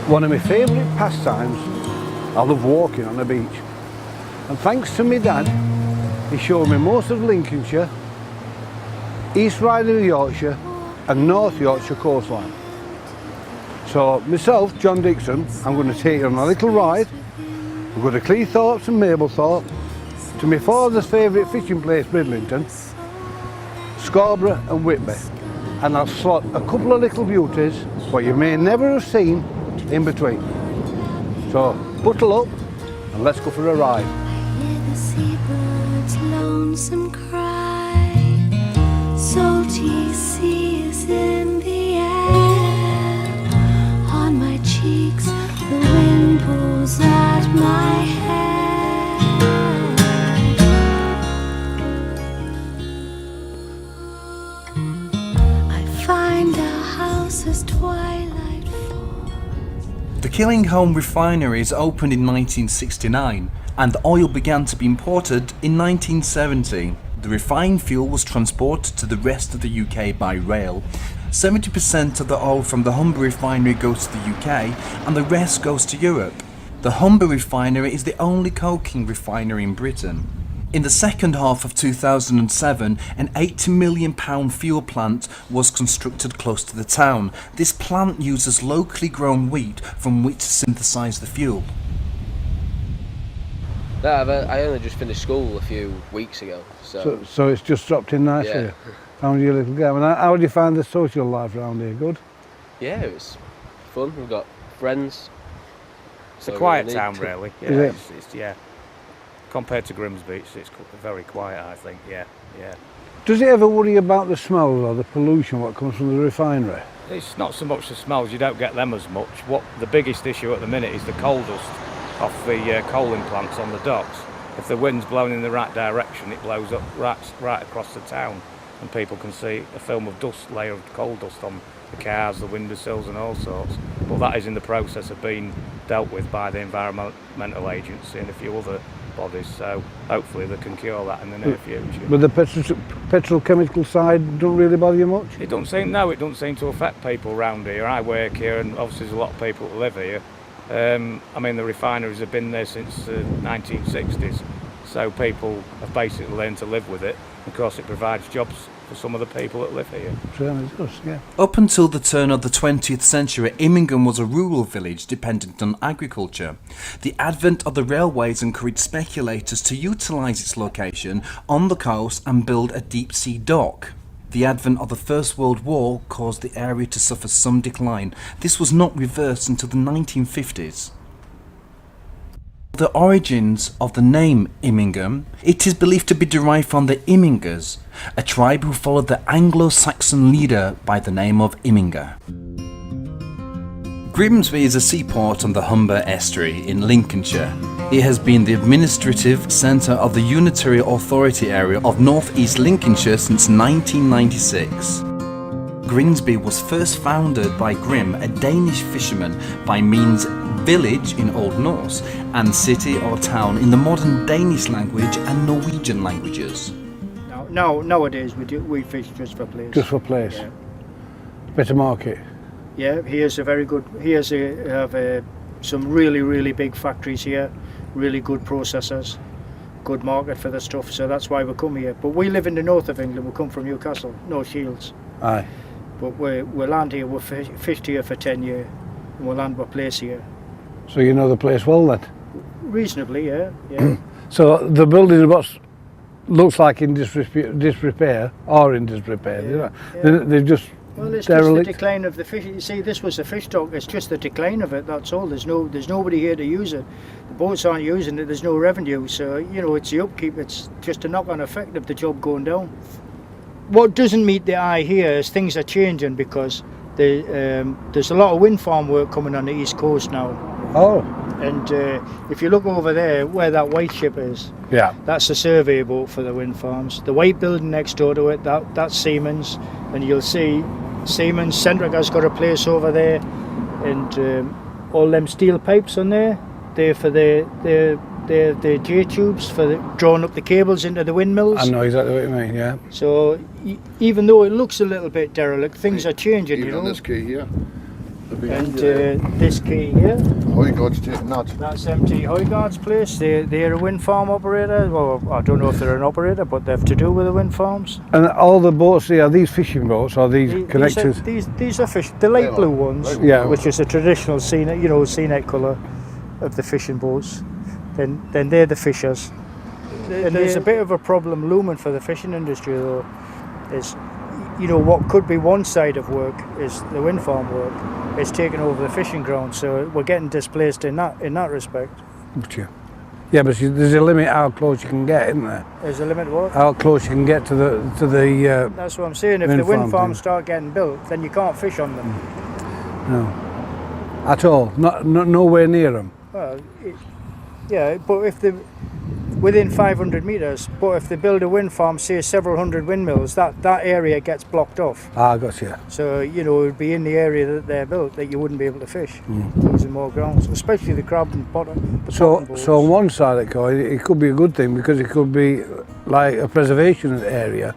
One of my favourite pastimes, I love walking on the beach. And thanks to my dad, he showed me most of Lincolnshire, East Riding of Yorkshire and North Yorkshire coastline. So myself, John Dixon, I'm going to take you on a little ride. We'll go to Cleethorpes and Mablethorpe, to my father's favourite fishing place, Bridlington, Scarborough and Whitby. And I'll slot a couple of little beauties, what you may never have seen, in between. So buckle up and let's go for a ride. I hear the seabirds' lonesome cry. Salty sea is in the air. On my cheeks the wind pulls at my hair. I find our house as twilight. The Killingholme refineries opened in 1969 and oil began to be imported in 1970. The refined fuel was transported to the rest of the UK by rail. 70% of the oil from the Humber refinery goes to the UK and the rest goes to Europe. The Humber refinery is the only coking refinery in Britain. In the second half of 2007, an £80 million fuel plant was constructed close to the town. This plant uses locally grown wheat from which to synthesise the fuel. I only just finished school a few weeks ago. So it's just dropped in nicely. Yeah. Found you a little game. And how do you find the social life around here? Good? Yeah, it was fun. We've got friends. It's a quiet town, really. Yeah, Is it? it's yeah. Compared to Grimsby, it's very quiet, I think. Yeah. Does it ever worry about the smells or the pollution what comes from the refinery? It's not so much the smells, you don't get them as much. What the biggest issue at the minute is the coal dust off the coaling plants on the docks. If the wind's blowing in the right direction, it blows up right across the town, and people can see a film of dust, layer of coal dust on the cars, the windowsills and all sorts. But that is in the process of being dealt with by the Environmental Agency and a few other bodies, so hopefully they can cure that in the near future. But the petrochemical side don't really bother you much? It doesn't seem to affect people around here. I work here and obviously there's a lot of people that live here. I mean, the refineries have been there since the 1960s, so people have basically learned to live with it. Of course, it provides jobs for some of the people that live here. Certainly does, yeah. Up until the turn of the 20th century, Immingham was a rural village dependent on agriculture. The advent of the railways encouraged speculators to utilise its location on the coast and build a deep-sea dock. The advent of the First World War caused the area to suffer some decline. This was not reversed until the 1950s. The origins of the name Immingham, it is believed to be derived from the Immingers, a tribe who followed the Anglo-Saxon leader by the name of Imminger. Grimsby is a seaport on the Humber estuary in Lincolnshire. It has been the administrative centre of the unitary authority area of North East Lincolnshire since 1996. Grimsby was first founded by Grim, a Danish fisherman, by means village in Old Norse and city or town in the modern Danish language and Norwegian languages. Nowadays we fish just for place. Just for place? Yeah. Better market? Yeah, here's a very good, some really big factories here, really good processors, good market for the stuff, so that's why we come here. But we live in the north of England, we come from Newcastle, North Shields. Aye. But we land here, we've fished here for 10 years, and we'll land our place here. So you know the place well then? Reasonably, yeah. So the building what looks like in disrepair, or in disrepair, you know? Yeah. They've just Well, it's derelict. just the decline of the fish. You see, this was a fish dock. It's just the decline of it. That's all. There's nobody here to use it. The boats aren't using it. There's no revenue. So it's the upkeep. It's just a knock-on effect of the job going down. What doesn't meet the eye here is things are changing because there's a lot of wind farm work coming on the east coast now. Oh. And if you look over there, where that white ship is, Yeah. that's a survey boat for the wind farms. The white building next door to it, that's Siemens, and you'll see Siemens, Centrica's got a place over there, and all them steel pipes on there, they're for the J-tubes for drawing up the cables into the windmills. I know exactly what you mean, yeah. So even though it looks a little bit derelict, things are changing, Even on this quay here. And this key here, Oh, God's taking that. that's MT Hoygaard's place. They're a wind farm operator. Well, I don't know if they're an operator, but they've to do with the wind farms. And all the boats here, are these fishing boats or these These connectors? these are fish. The light They blue are. ones, Yeah. which is a traditional CNET colour of the fishing boats. Then they're the fishers. And there's a bit of a problem looming for the fishing industry though. Is what could be one side of work is the wind farm work. It's taking over the fishing ground, so we're getting displaced in that respect. Yeah, but there's a limit how close you can get, isn't there? There's a limit what? How close you can get to the That's what I'm saying. If wind the wind farm farms thing. start getting built, then you can't fish on them. no, at all. Not nowhere near them. Well, yeah, but if they within 500 metres, but if they build a wind farm, say several hundred windmills, that area gets blocked off. I got you. So it would be in the area that they're built that you wouldn't be able to fish, losing more grounds, especially the crab and bottom. So on one side of the coin, it could be a good thing because it could be like a preservation area.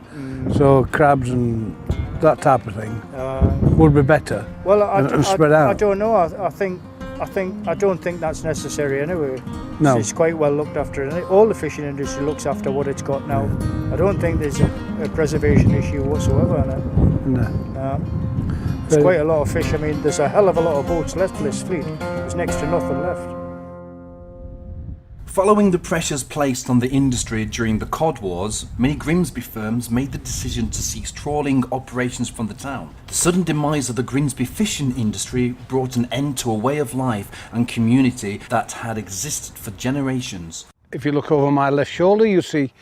So crabs and that type of thing would be better. Well, and spread out. I don't know. I don't think that's necessary anyway. No. It's quite well looked after, and all the fishing industry looks after what it's got now. I don't think there's a preservation issue whatsoever on it. No. There's quite a lot of fish. I mean, there's a hell of a lot of boats left for this fleet. There's next to nothing left. Following the pressures placed on the industry during the Cod Wars, many Grimsby firms made the decision to cease trawling operations from the town. The sudden demise of the Grimsby fishing industry brought an end to a way of life and community that had existed for generations. If you look over my left shoulder, you see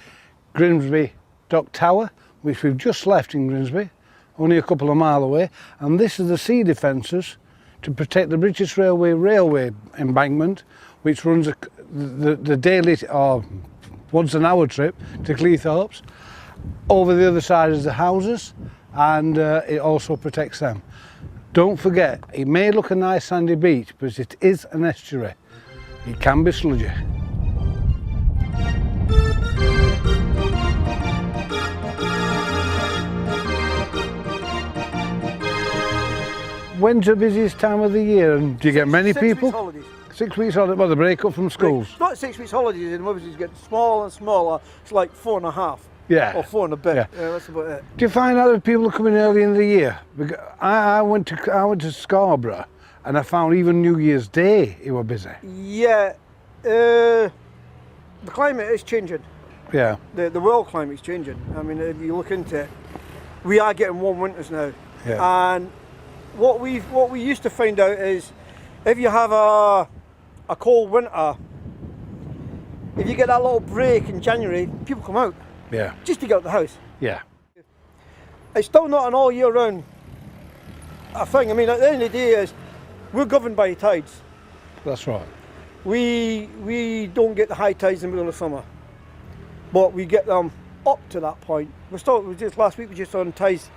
Grimsby Dock Tower, which we've just left in Grimsby, only a couple of miles away. And this is the sea defences to protect the British Railway embankment, which runs the daily or once an hour trip to Cleethorpes. Over the other side is the houses, and it also protects them. Don't forget, it may look a nice sandy beach, but it is an estuary. It can be sludgy. When's the busiest time of the year, and do you get many people? 6 weeks holidays. 6 weeks holiday, well, the break up from schools. It's not 6 weeks holidays, and obviously it's getting smaller and smaller. It's like 4.5. Yeah. Or 4 and a bit. Yeah. That's about it. Do you find out that people are coming early in the year? Because I went to Scarborough, and I found even New Year's Day it were busy. Yeah. The climate is changing. Yeah. The world climate is changing. I mean, if you look into it, we are getting warm winters now. Yeah. And what we used to find out is if you have a cold winter, if you get that little break in January, people come out Yeah. just to get out the house. Yeah. It's still not an all year round thing. I mean, at the end of the day, is we're governed by tides. That's right. We don't get the high tides in the middle of summer, but we get them up to that point. Just last week we just on tides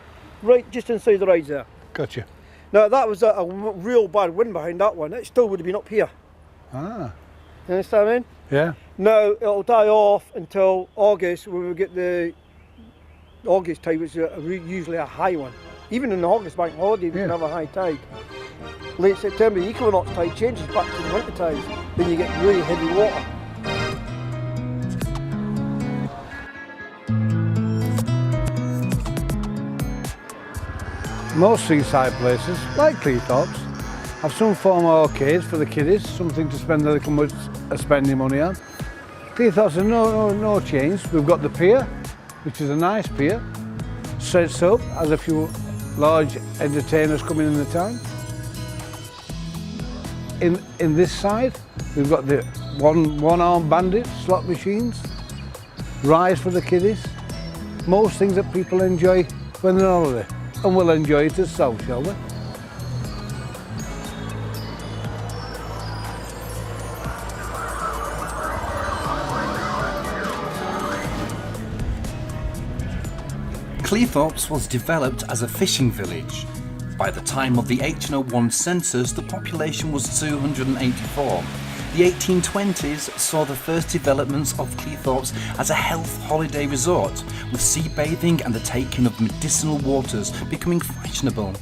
right just inside the rides there. Gotcha. Now that was a real bad wind behind that one. It still would have been up here. Ah. You understand what I mean? Yeah. Now it'll die off until August, where we get the August tide, which is usually a high one. Even in the August bank holiday, we can have a high tide. Late September, the equinox tide changes back to the winter tides. Then you get really heavy water. Most seaside places, like Cleethorpes, have some form of arcades for the kiddies, something to spend a little much spending money on. Cleethorpes are no change. We've got the pier, which is a nice pier, sets up, has a few large entertainers coming in the time. In this side, we've got the one-armed bandit slot machines, rides for the kiddies, most things that people enjoy when they're on holiday. And we'll enjoy it as so, shall we? Cleethorpes was developed as a fishing village. By the time of the 1801 census, the population was 284. The 1820s saw the first developments of Cleethorpes as a health holiday resort, with sea bathing and the taking of medicinal waters becoming fashionable.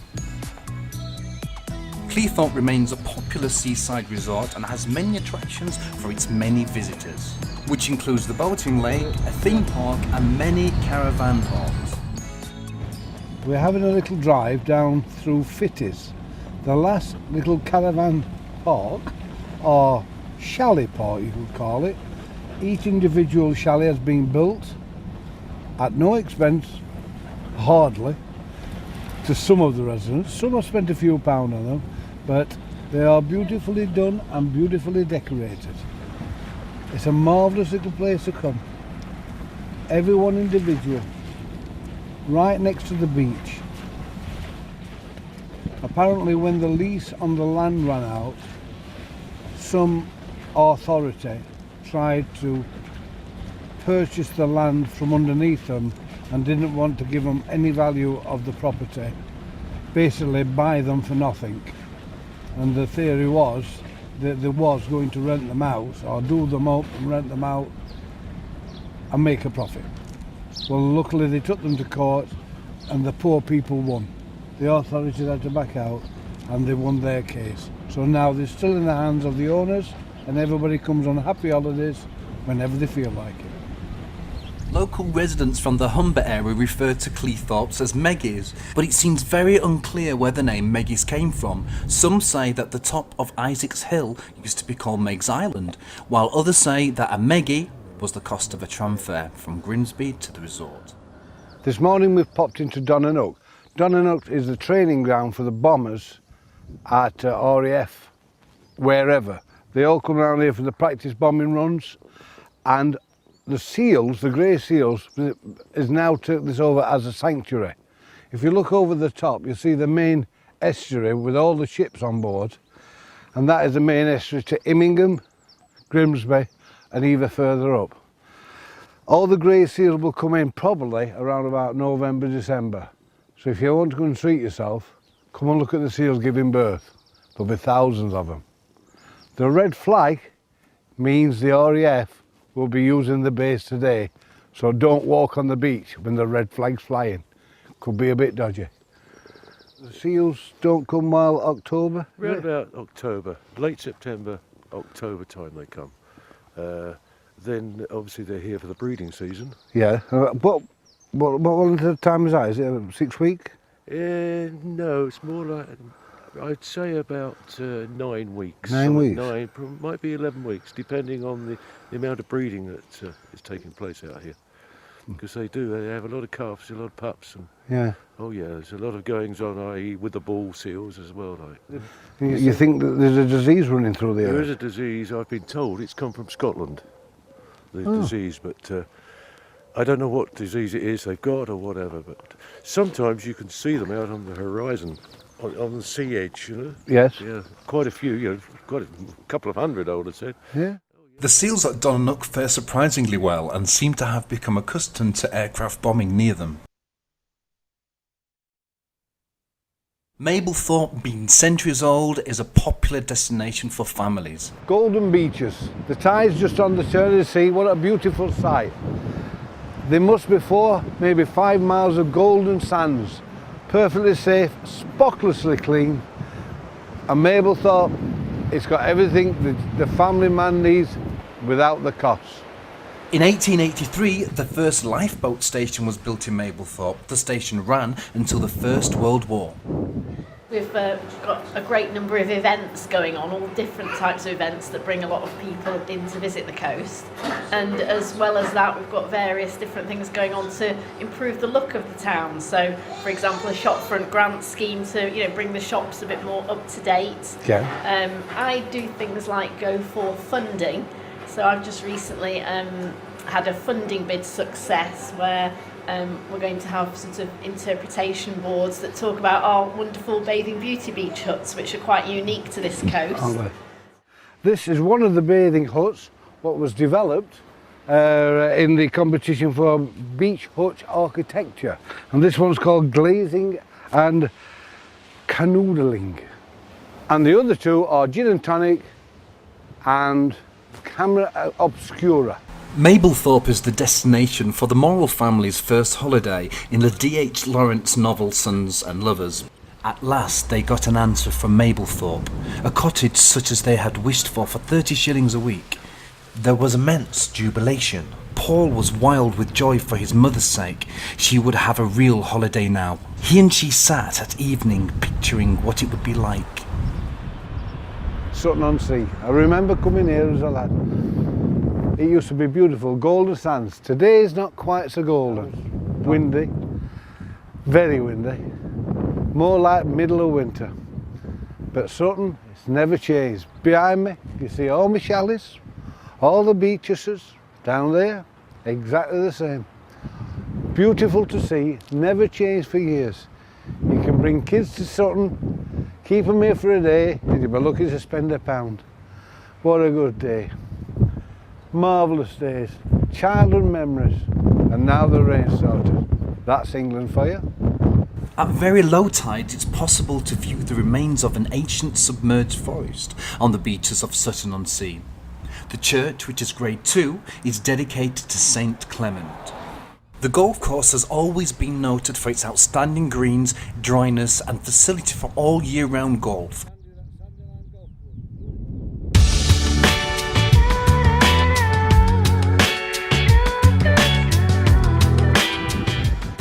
Cleethorpes remains a popular seaside resort and has many attractions for its many visitors, which includes the boating lake, a theme park and many caravan parks. We're having a little drive down through Fitties, the last little caravan park, or chalet park you could call it. Each individual chalet has been built at no expense, hardly, to some of the residents. Some have spent a few pounds on them, but they are beautifully done and beautifully decorated. It's a marvellous little place to come. Everyone individual, right next to the beach. Apparently when the lease on the land ran out, some authority tried to purchase the land from underneath them and didn't want to give them any value of the property, basically buy them for nothing. And the theory was that they was going to rent them out, or do them up and rent them out and make a profit. Well, luckily they took them to court and the poor people won. The authorities had to back out and they won their case. So now they're still in the hands of the owners and everybody comes on happy holidays whenever they feel like it. Local residents from the Humber area refer to Cleethorpes as Meggies, but it seems very unclear where the name Meggies came from. Some say that the top of Isaac's Hill used to be called Meg's Island, while others say that a Meggie was the cost of a tram fare from Grimsby to the resort. This morning we've popped into Donnanook. Donnanook is the training ground for the bombers at RAF, wherever. They all come around here for the practice bombing runs, and the seals, the grey seals, is now took this over as a sanctuary. If you look over the top, you'll see the main estuary with all the ships on board, and that is the main estuary to Immingham, Grimsby, and even further up. All the grey seals will come in probably around about November, December. So if you want to go and treat yourself, come and look at the seals giving birth. There'll be thousands of them. The red flag means the RAF will be using the base today, so don't walk on the beach when the red flag's flying. Could be a bit dodgy. The seals don't come while October? Around about October, late September, October time they come. Then obviously they're here for the breeding season. Yeah, what length of time is that? Is it 6 weeks? No, it's more like, I'd say about 9 weeks. 9 weeks? Might be 11 weeks, depending on the amount of breeding that is taking place out here. Because they have a lot of calves, a lot of pups. And, yeah. Oh yeah, there's a lot of goings on, i.e. with the ball seals as well. Like. You think that there's a disease running through the area? There is a disease, I've been told, it's come from Scotland, the disease, but I don't know what disease it is they've got or whatever, but sometimes you can see them out on the horizon, on the sea edge, you know? Yes. Yeah, quite a few, quite a couple of hundred, I would have said. Yeah. The seals at Donnanook fare surprisingly well and seem to have become accustomed to aircraft bombing near them. Mablethorpe, being centuries old, is a popular destination for families. Golden beaches. The tide's just on the turn of the sea. What a beautiful sight. There must be maybe 5 miles of golden sands. Perfectly safe, spotlessly clean. And Mablethorpe, it's got everything the family man needs without the cost. In 1883, the first lifeboat station was built in Mablethorpe. The station ran until the First World War. We've got a great number of events going on, all different types of events that bring a lot of people in to visit the coast. And as well as that, we've got various different things going on to improve the look of the town. So, for example, a shopfront grant scheme to bring the shops a bit more up to date. Yeah. I do things like go for funding. So I've just recently had a funding bid success where we're going to have sort of interpretation boards that talk about our wonderful bathing beauty beach huts, which are quite unique to this coast. This is one of the bathing huts, what was developed in the competition for beach hut architecture. And this one's called glazing and canoodling. And the other two are gin and tonic and camera obscura. Mablethorpe is the destination for the Morrill family's first holiday in the D.H. Lawrence novel Sons and Lovers. At last they got an answer from Mablethorpe, a cottage such as they had wished for 30 shillings a week. There was immense jubilation. Paul was wild with joy for his mother's sake. She would have a real holiday now. He and she sat at evening picturing what it would be like. Sutton-on-Sea. I remember coming here as a lad. It used to be beautiful, golden sands. Today is not quite so golden. Windy, very windy. More like middle of winter. But Sutton, it's never changed. Behind me, you see all my chalets, all the beaches down there, exactly the same. Beautiful to see, never changed for years. You can bring kids to Sutton, keep them here for a day, and you'll be lucky to spend £1. What a good day. Marvellous days, childhood memories, and now the rain started. That's England for you. At very low tides, it's possible to view the remains of an ancient submerged forest on the beaches of Sutton-on-Sea. The church, which is Grade 2, is dedicated to Saint Clement. The golf course has always been noted for its outstanding greens, dryness and facility for all year-round golf.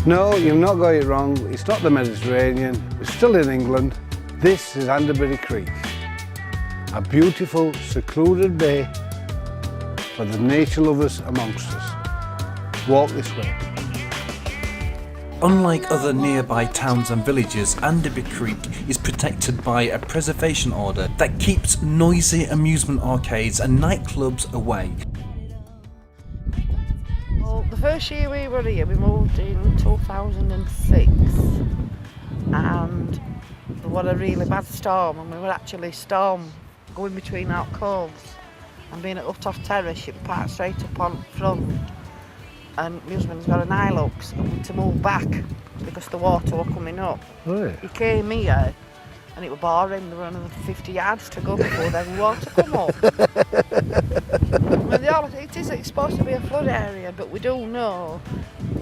No, you've not got it wrong. It's not the Mediterranean. We're still in England. This is Anderbury Creek, a beautiful, secluded bay for the nature lovers amongst us. Walk this way. Unlike other nearby towns and villages, Anderbury Creek is protected by a preservation order that keeps noisy amusement arcades and nightclubs away. Well, the first year we were here, we moved in 2006, and there was a really bad storm, and we were actually going between our coves and being at Uttoff Terrace, you parked straight up on front, and my husband's got an Hilux and we had to move back because the water was coming up. Right. He came here and it was boring, there were another 50 yards to go before the water come up. It's supposed to be a flood area, but we do know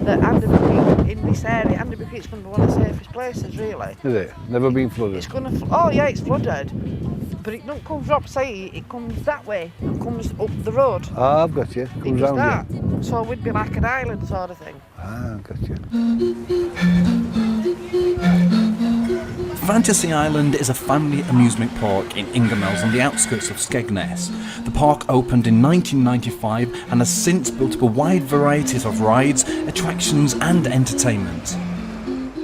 that Anderbury Creek, in this area, Anderbury Creek's going to be one of the safest places, really. Is it? Never been flooded? It's going to, oh yeah, it's flooded, but it don't come from sea, it comes that way, it comes up the road. Ah, I've got you. It Comes does round that, here. so we'd be like an island sort of thing. Ah, I've got you. Fantasy Island is a family amusement park in Ingermells on the outskirts of Skegness. The park opened in 1995 and has since built up a wide variety of rides, attractions and entertainment.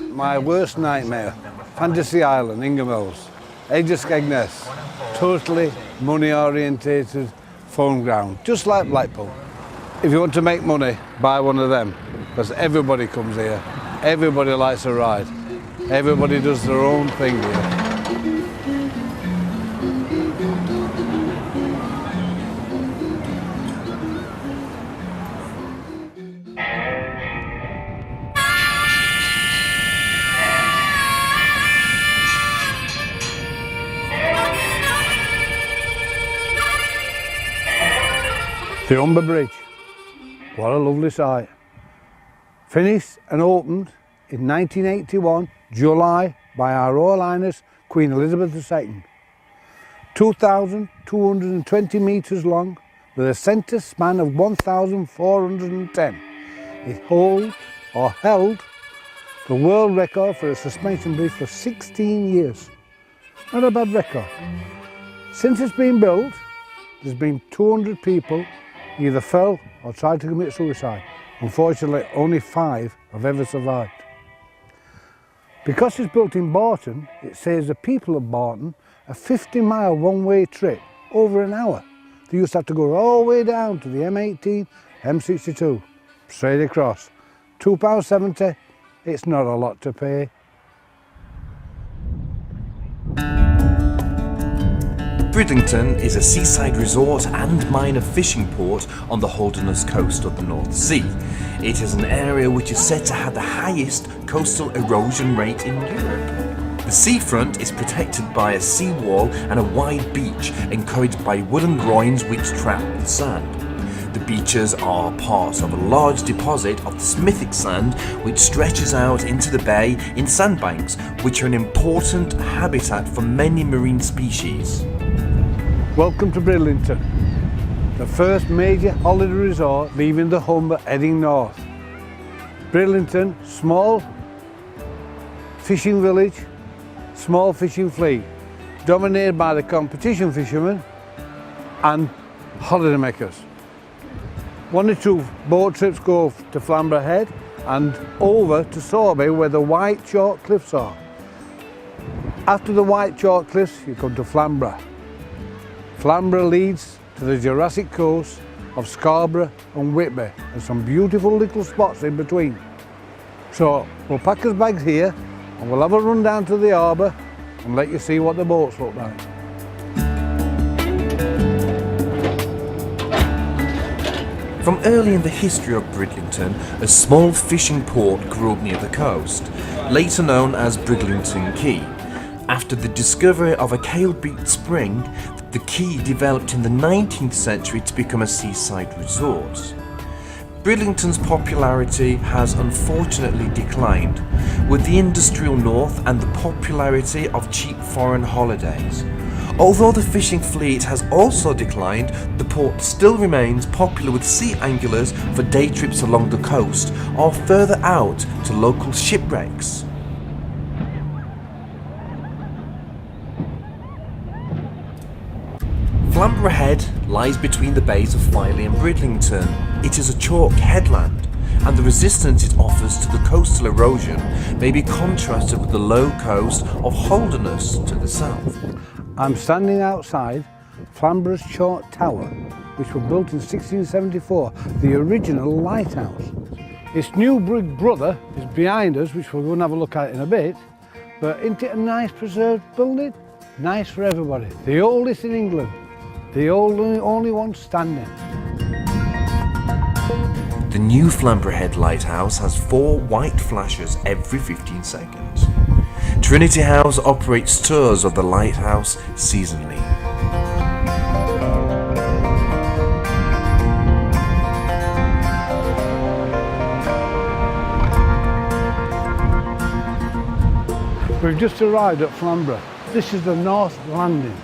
My worst nightmare, Fantasy Island, Ingermells, edge of Skegness, totally money orientated phone ground, just like Blackpool. If you want to make money, buy one of them, because everybody comes here, everybody likes a ride. Everybody does their own thing here. The Humber Bridge, what a lovely sight. Finished and opened in 1981, July, by Our Royal Highness Queen Elizabeth II. 2,220 metres long, with a centre span of 1,410. It held the world record for a suspension bridge for 16 years. Not a bad record. Since it's been built, there's been 200 people either fell or tried to commit suicide. Unfortunately, only 5 have ever survived. Because it's built in Barton, it saves the people of Barton a 50-mile one-way trip over an hour. They used to have to go all the way down to the M18, M62, straight across. £2.70, it's not a lot to pay. Bridlington is a seaside resort and minor fishing port on the Holderness coast of the North Sea. It is an area which is said to have the highest coastal erosion rate in Europe. The seafront is protected by a seawall and a wide beach encouraged by wooden groins which trap the sand. The beaches are part of a large deposit of the smithic sand which stretches out into the bay in sandbanks, which are an important habitat for many marine species. Welcome to Bridlington, the first major holiday resort leaving the Humber heading north. Bridlington, small fishing village, small fishing fleet, dominated by the competition fishermen and holidaymakers. 1 or 2 boat trips go to Flamborough Head and over to Scarborough where the white chalk cliffs are. After the white chalk cliffs you come to Flamborough. Flamborough leads to the Jurassic coast of Scarborough and Whitby and some beautiful little spots in between. So we'll pack our bags here and we'll have a run down to the harbour and let you see what the boats look like. From early in the history of Bridlington, a small fishing port grew up near the coast, later known as Bridlington Quay. After the discovery of a kale-beaked spring, the quay developed in the 19th century to become a seaside resort. Bridlington's popularity has unfortunately declined, with the industrial north and the popularity of cheap foreign holidays. Although the fishing fleet has also declined, the port still remains popular with sea anglers for day trips along the coast or further out to local shipwrecks. Flamborough Head lies between the bays of Filey and Bridlington. It is a chalk headland, and the resistance it offers to the coastal erosion may be contrasted with the low coast of Holderness to the south. I'm standing outside Flamborough's Chalk Tower, which was built in 1674, the original lighthouse. Its new big brother is behind us, which we'll go and have a look at in a bit, but isn't it a nice preserved building? Nice for everybody. The oldest in England, the only one standing. The new Flamborough Head Lighthouse has 4 white flashes every 15 seconds. Trinity House operates tours of the lighthouse seasonally. We've just arrived at Flamborough. This is the North Landing.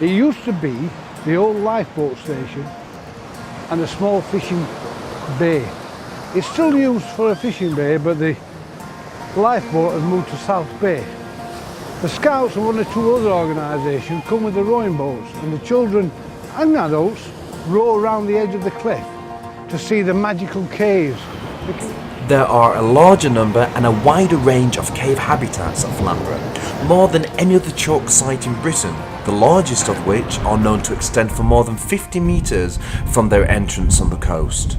It used to be the old lifeboat station and a small fishing bay. It's still used for a fishing bay, but the lifeboat has moved to South Bay. The Scouts and 1 or 2 other organisations come with the rowing boats, and the children and adults row around the edge of the cliff to see the magical caves. There are a larger number and a wider range of cave habitats at Flamborough, more than any other chalk site in Britain, the largest of which are known to extend for more than 50 metres from their entrance on the coast.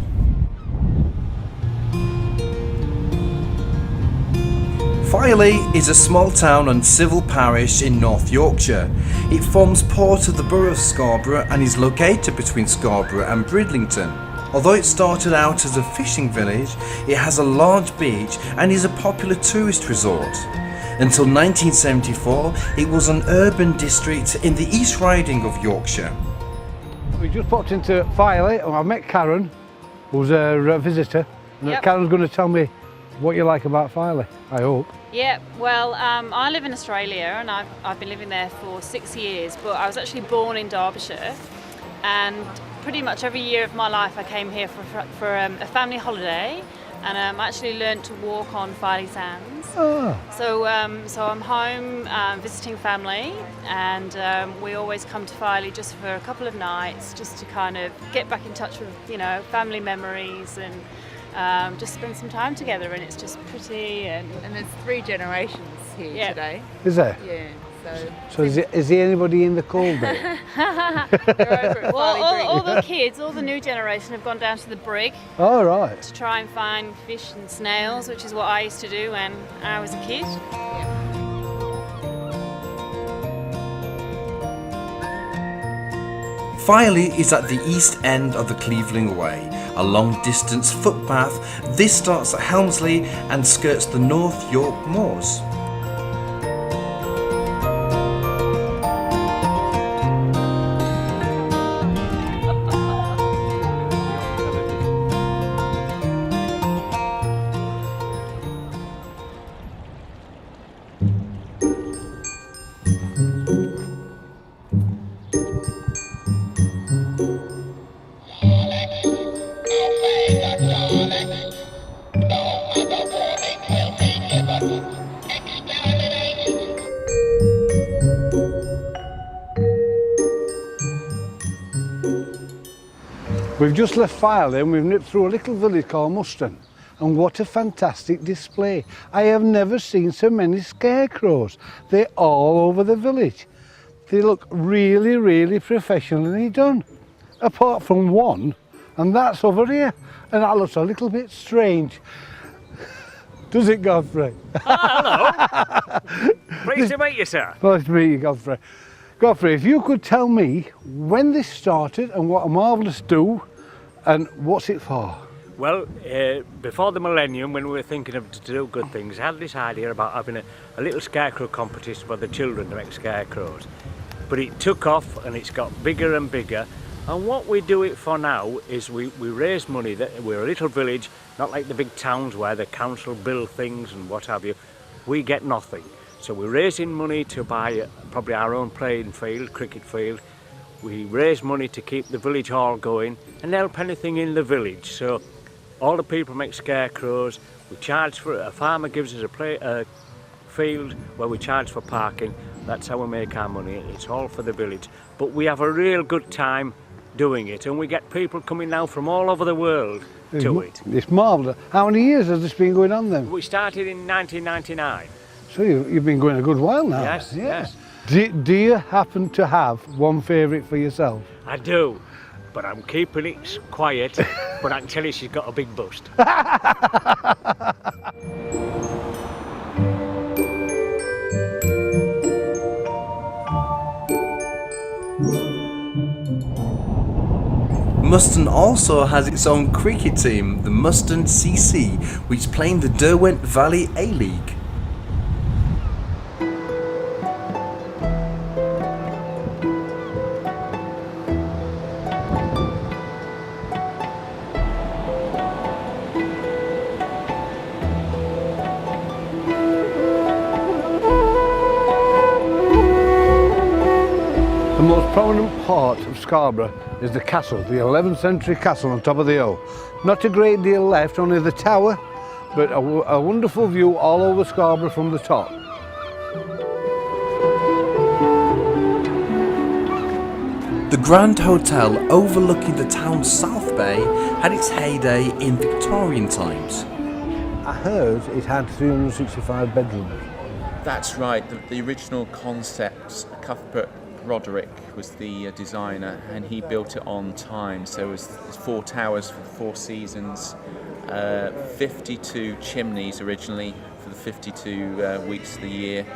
Filey is a small town and civil parish in North Yorkshire. It forms part of the borough of Scarborough and is located between Scarborough and Bridlington. Although it started out as a fishing village, it has a large beach and is a popular tourist resort. Until 1974, it was an urban district in the East Riding of Yorkshire. We just popped into Filey and I've met Karen, who's a visitor. And Yep. Karen's going to tell me what you like about Filey, I hope. Yeah, well, I live in Australia and I've been living there for 6 years, but I was actually born in Derbyshire, and pretty much every year of my life I came here for a family holiday, and I actually learned to walk on Filey Sands. Oh. So I'm home visiting family, and we always come to Filey just for a couple of nights, just to kind of get back in touch with, you know, family memories and just spend some time together, and it's just pretty. And there's 3 generations here today. Is there? Yeah. So is there anybody in the cold bit? Well, all the kids, all the new generation have gone down to the brig. Oh, right. To try and find fish and snails, which is what I used to do when I was a kid. Filey is at the east end of the Cleveland Way, a long-distance footpath. This starts at Helmsley and skirts the North York Moors. We've just left Filey and we've nipped through a little village called Muston. And what a fantastic display. I have never seen so many scarecrows. They're all over the village. They look really, really professionally done. Apart from one, and that's over here. And that looks a little bit strange. Does it, Godfrey? Hello. Pleased to meet you, sir. Nice to meet you, Godfrey. Godfrey, if you could tell me when this started and what a marvellous do and what's it for? Well, before the millennium, when we were thinking of to do good things, I had this idea about having a little scarecrow competition for the children to make scarecrows. But it took off and it's got bigger and bigger. And what we do it for now is we raise money. We're a little village, not like the big towns where the council build things and what have you. We get nothing. So we're raising money to buy probably our own playing field, cricket field. We raise money to keep the village hall going and help anything in the village. So all the people make scarecrows. We charge for it. A farmer gives us a field where we charge for parking. That's how we make our money. It's all for the village. But we have a real good time doing it, and we get people coming now from all over the world to it. It's marvellous. How many years has this been going on then? We started in 1999. So you've been going a good while now. Yes, yes. Do you happen to have one favourite for yourself? I do, but I'm keeping it quiet, but I can tell you she's got a big bust. Muston also has its own cricket team, the Muston CC, which play in the Derwent Valley A-League. The most prominent part of Scarborough is the castle, the 11th century castle on top of the hill. Not a great deal left, only the tower, but a wonderful view all over Scarborough from the top. The Grand Hotel overlooking the town's South Bay had its heyday in Victorian times. I heard it had 365 bedrooms. That's right, the original concept, Cuthbert Roderick was the designer, and he built it on time. So it was 4 towers for the 4 seasons, 52 chimneys originally for the 52 weeks of the year,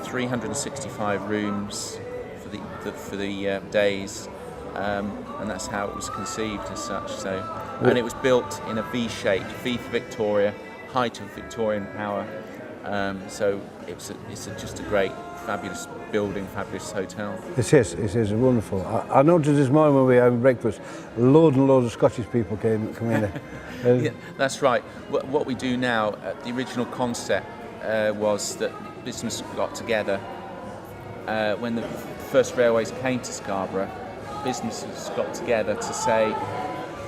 365 rooms for the days, and that's how it was conceived as such. So, and it was built in a V shape, V for Victoria, height of Victorian power. So it's just a great, fabulous building, fabulous hotel. It is wonderful. I noticed this morning when we were having breakfast, loads and loads of Scottish people came in. Yeah, that's right. What we do now, the original concept was that business got together. When the first railways came to Scarborough, businesses got together to say,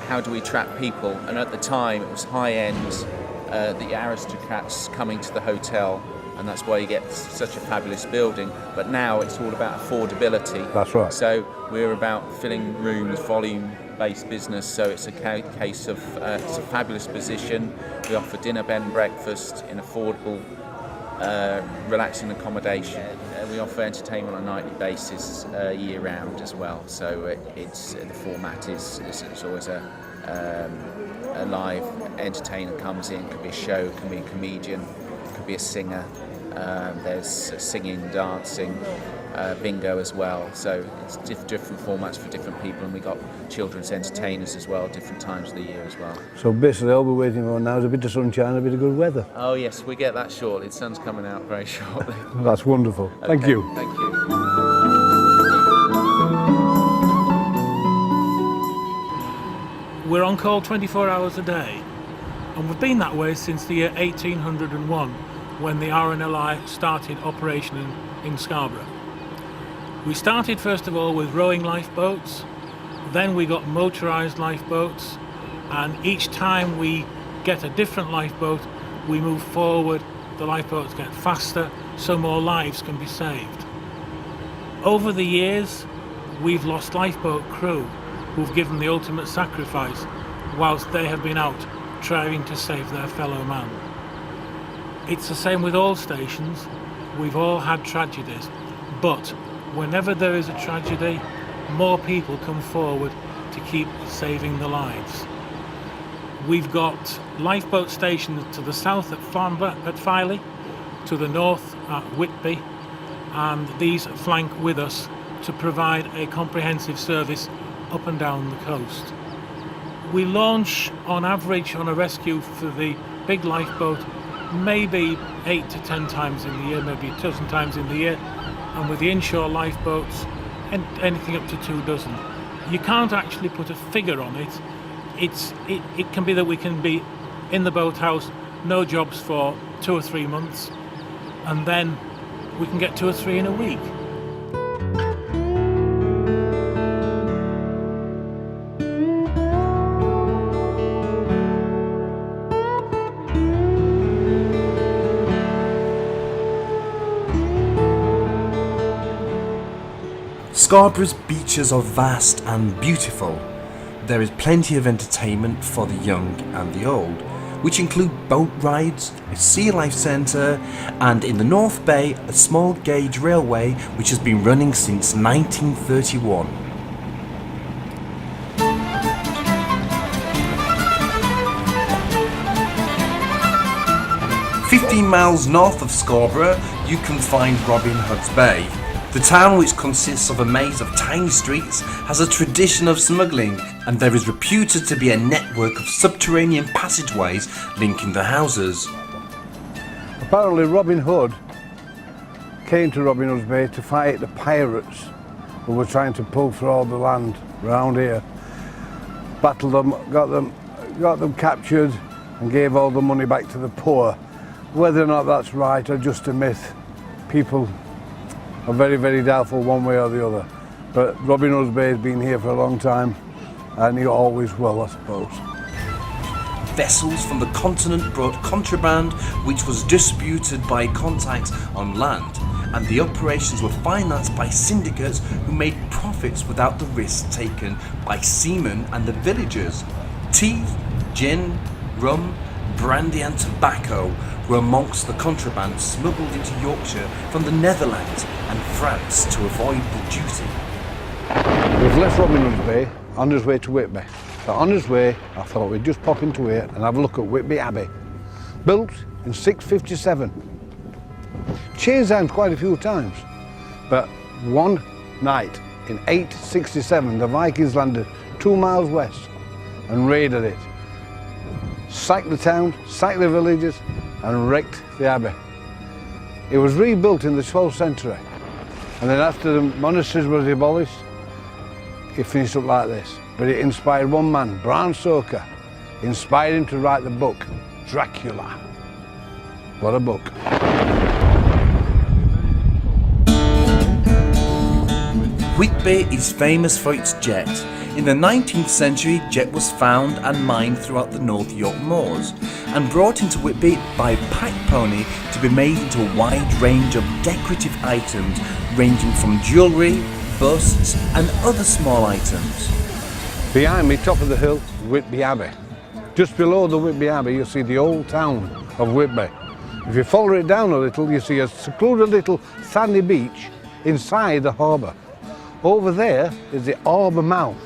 how do we attract people? And at the time it was high-end, the aristocrats coming to the hotel, and that's why you get such a fabulous building. But now it's all about affordability. That's right. So we're about filling rooms, volume-based business, so it's a case of it's a fabulous position. We offer dinner, bed and breakfast in affordable, relaxing accommodation. We offer entertainment on a nightly basis year-round as well. So the format is always a live entertainer comes in, could be a show, can be a comedian, could be a singer. There's singing, dancing, bingo as well. So it's different formats for different people, and we got children's entertainers as well, different times of the year as well. So basically all we're waiting for now is a bit of sunshine, a bit of good weather. Oh yes, we get that shortly. The sun's coming out very shortly. That's wonderful. Okay, Thank you. Thank you. We're on call 24 hours a day, and we've been that way since the year 1801, when the RNLI started operation in Scarborough. We started first of all with rowing lifeboats, then we got motorised lifeboats, and each time we get a different lifeboat, we move forward, the lifeboats get faster, so more lives can be saved. Over the years, we've lost lifeboat crew, who've given the ultimate sacrifice whilst they have been out trying to save their fellow man. It's the same with all stations. We've all had tragedies, but whenever there is a tragedy, more people come forward to keep saving the lives. We've got lifeboat stations to the south at Flamborough, at Filey, to the north at Whitby, and these flank with us to provide a comprehensive service up and down the coast. We launch on average on a rescue for the big lifeboat maybe 8 to 10 times in the year, maybe a dozen times in the year, and with the inshore lifeboats anything up to 2 dozen. You can't actually put a figure on it. It can be that we can be in the boathouse, no jobs for 2 or 3 months, and then we can get 2 or 3 in a week. Scarborough's beaches are vast and beautiful. There is plenty of entertainment for the young and the old, which include boat rides, a sea life centre, and in the North Bay, a small gauge railway which has been running since 1931. "15 miles north of Scarborough, you can find Robin Hood's Bay. The town, which consists of a maze of tiny streets, has a tradition of smuggling, and there is reputed to be a network of subterranean passageways linking the houses. Apparently Robin Hood came to Robin Hood's Bay to fight the pirates who were trying to pull through all the land around here. Battled them, got them captured and gave all the money back to the poor. Whether or not that's right or just a myth, people are very, very doubtful one way or the other. But Robin Hood's Bay has been here for a long time, and he always will, I suppose. Vessels from the continent brought contraband which was distributed by contacts on land, and the operations were financed by syndicates who made profits without the risks taken by seamen and the villagers. Tea, gin, rum, brandy and tobacco were amongst the contraband smuggled into Yorkshire from the Netherlands and France to avoid the duty. We've left Robin Hood's Bay on his way to Whitby. So on his way, I thought we'd just pop into here and have a look at Whitby Abbey. Built in 657. Changed hands quite a few times, but one night in 867, the Vikings landed 2 miles west and raided it. Sacked the town, sacked the villages, and wrecked the abbey. It was rebuilt in the 12th century, and then after the monasteries were abolished, it finished up like this. But it inspired one man, Bram Stoker, inspired him to write the book, Dracula. What a book. Whitby is famous for its jet. In the 19th century, jet was found and mined throughout the North York moors and brought into Whitby by a pack pony to be made into a wide range of decorative items ranging from jewellery, busts and other small items. Behind me, top of the hill, Whitby Abbey. Just below the Whitby Abbey, you'll see the old town of Whitby. If you follow it down a little, you see a secluded little sandy beach inside the harbour. Over there is the harbour mouth,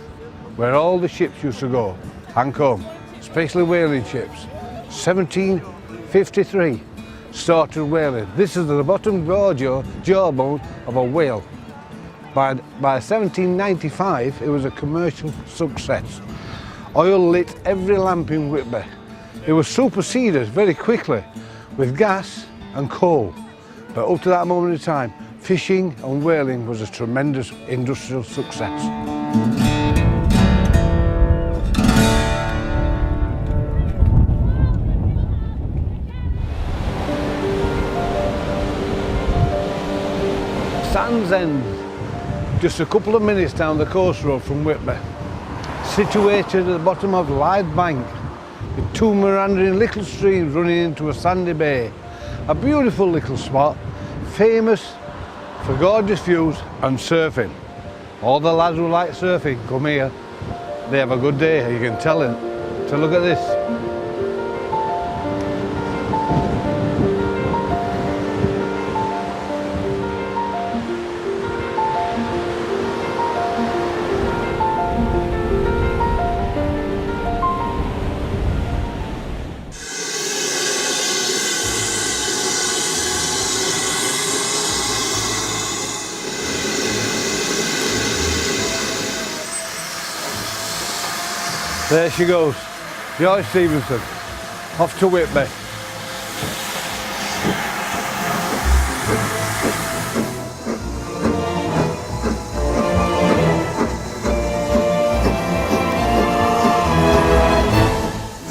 where all the ships used to go and come, especially whaling ships. 1753 started whaling. This is the bottom jawbone of a whale. By 1795, it was a commercial success. Oil lit every lamp in Whitby. It was superseded very quickly with gas and coal. But up to that moment in time, fishing and whaling was a tremendous industrial success. Sands End, just a couple of minutes down the coast road from Whitby, situated at the bottom of Lyde Bank, with 2 meandering little streams running into a sandy bay. A beautiful little spot, famous for gorgeous views and surfing. All the lads who like surfing come here. they have a good day, you can tell it. So look at this. There she goes, Joyce Stevenson, off to Whitby.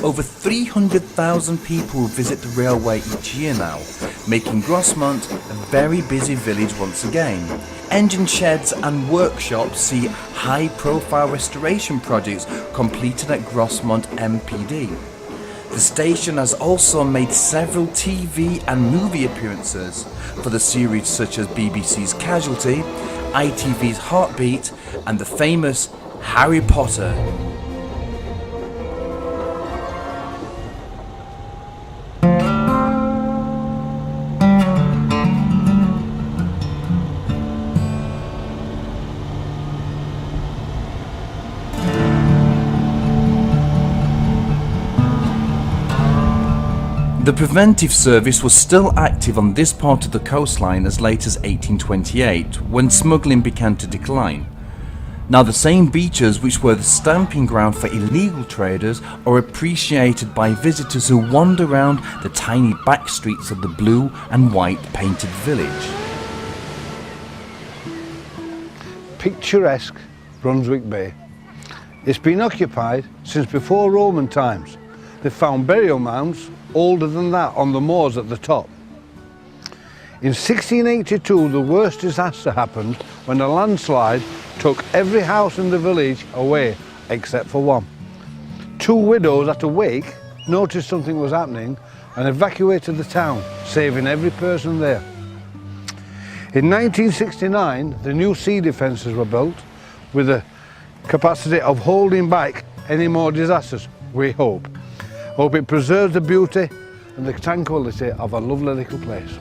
Over 300,000 people visit the railway each year now, making Grossmont a very busy village once again. Engine sheds and workshops see high-profile restoration projects completed at Grossmont MPD. The station has also made several TV and movie appearances for the series such as BBC's Casualty, ITV's Heartbeat and the famous Harry Potter. The preventive service was still active on this part of the coastline as late as 1828, when smuggling began to decline. Now the same beaches which were the stamping ground for illegal traders are appreciated by visitors who wander around the tiny back streets of the blue and white painted village. Picturesque Brunswick Bay. It's been occupied since before Roman times. They found burial mounds older than that on the moors at the top. In 1682 the worst disaster happened when a landslide took every house in the village away except for one. Two widows at a wake noticed something was happening and evacuated the town, saving every person there. In 1969 the new sea defences were built with the capacity of holding back any more disasters, we hope. Hope it preserves the beauty and the tranquility of a lovely little place.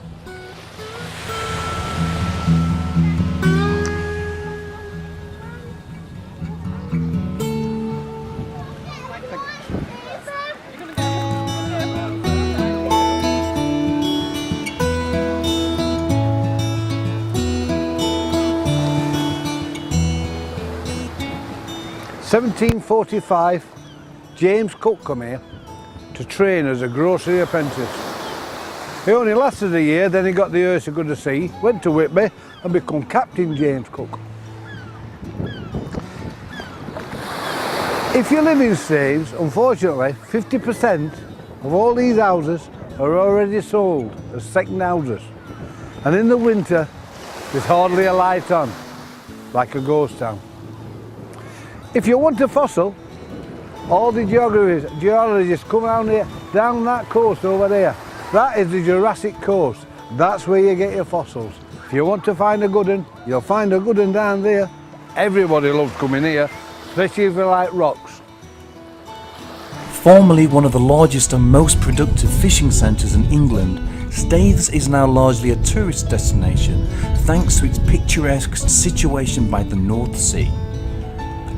In 1745, James Cook come here to train as a grocery apprentice. He only lasted a year, then he got the urge to go to sea, went to Whitby and became Captain James Cook. If you live in Staines, unfortunately 50% of all these houses are already sold as second houses, and in the winter there's hardly a light on, like a ghost town. If you want a fossil, all the geologists come around here, down that coast over there. That is the Jurassic coast. That's where you get your fossils. If you want to find a good one, you'll find a good one down there. Everybody loves coming here, especially if you like rocks. Formerly one of the largest and most productive fishing centres in England, Staithes is now largely a tourist destination thanks to its picturesque situation by the North Sea.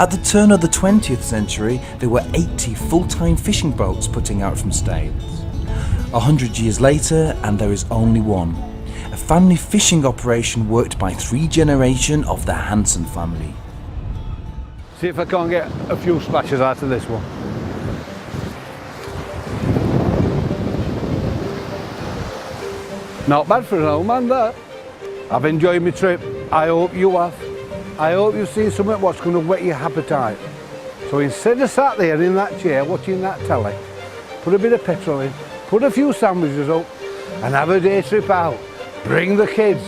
At the turn of the 20th century, there were 80 full-time fishing boats putting out from Staithes. 100 years later, and there is only one. A family fishing operation worked by 3 generations of the Hanson family. See if I can't get a few splashes out of this one. Not bad for an old man, that. I've enjoyed my trip. I hope you have. I hope you see something what's going to whet your appetite. So instead of sat there in that chair watching that telly, put a bit of petrol in, put a few sandwiches up and have a day trip out. Bring the kids,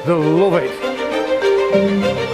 they'll love it.